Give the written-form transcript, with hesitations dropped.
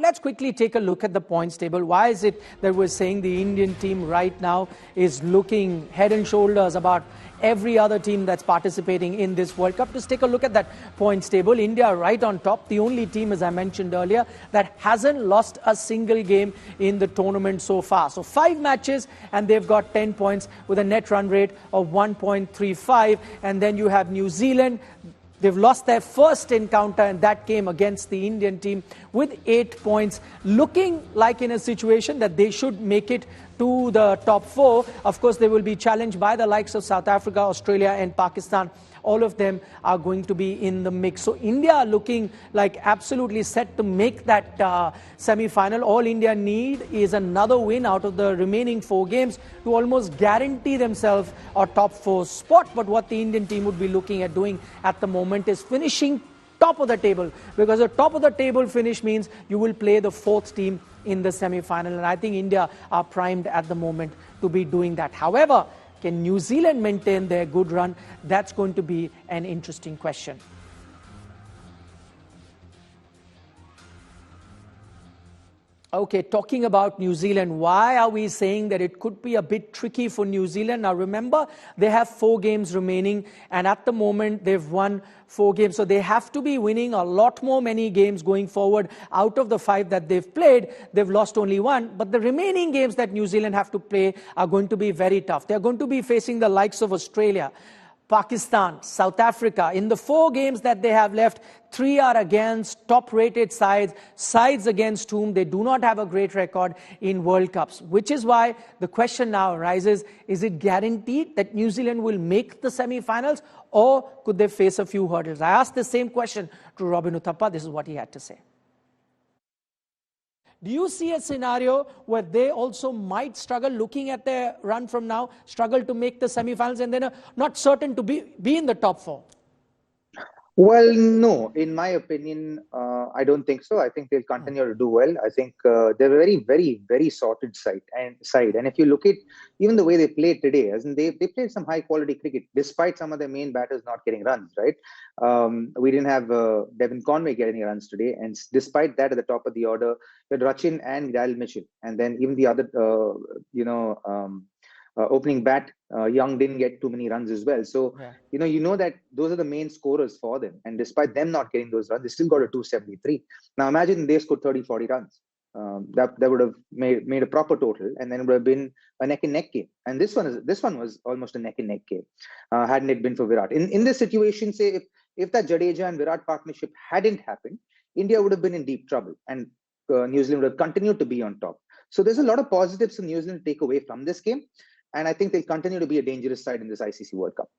let's quickly take a look at the points table. Why is it that we're saying the Indian team right now is looking head and shoulders about every other team that's participating in this World Cup? Just take a look at that points table. India right on top, the only team, as I mentioned earlier, that hasn't lost a single game in the tournament so far. So 5 matches and they've got 10 points with a net run rate of 1.35. And then you have New Zealand. They've lost their first encounter, and that came against the Indian team with 8 points, looking like in a situation that they should make it to the top 4. Of course, they will be challenged by the likes of South Africa, Australia and Pakistan. All of them are going to be in the mix. So India looking like absolutely set to make that semi-final. All India need is another win out of the remaining 4 games to almost guarantee themselves a top 4 spot. But what the Indian team would be looking at doing at the moment is finishing top of the table, because a top of the table finish means you will play the 4th team in the semi-final. And I think India are primed at the moment to be doing that. However, can New Zealand maintain their good run? That's going to be an interesting question. Okay, talking about New Zealand, why are we saying that it could be a bit tricky for New Zealand? Now remember, they have 4 games remaining, and at the moment they've won 4 games. So they have to be winning a lot more many games going forward. Out of the 5 that they've played, they've lost only 1. But the remaining games that New Zealand have to play are going to be very tough. They're going to be facing the likes of Australia, Pakistan, South Africa. In the 4 games that they have left, 3 are against top-rated sides against whom they do not have a great record in World Cups, which is why the question now arises, is it guaranteed that New Zealand will make the semi-finals, or could they face a few hurdles? I asked the same question to Robin Uthappa. This is what he had to say. Do you see a scenario where they also might struggle, looking at their run from now, struggle to make the semi-finals and then are not certain to be in the top 4? Well, no. In my opinion, I don't think so. I think they'll continue to do well. I think they're a very, very, very sorted side. And if you look at even the way they played today, as in they played some high-quality cricket, despite some of their main batters not getting runs, right? We didn't have Devin Conway get any runs today. And despite that, at the top of the order, you had Rachin and Daryl Mitchell. And then even the other, opening bat, Young didn't get too many runs as well. So, yeah. you know that those are the main scorers for them. And despite them not getting those runs, they still got a 273. Now, imagine they scored 30, 40 runs. That would have made a proper total, and then it would have been a neck-and-neck game. And this one was almost a neck-and-neck game, hadn't it been for Virat. In this situation, say, if that Jadeja and Virat partnership hadn't happened, India would have been in deep trouble, and New Zealand would have continued to be on top. So there's a lot of positives for New Zealand to take away from this game. And I think they'll continue to be a dangerous side in this ICC World Cup.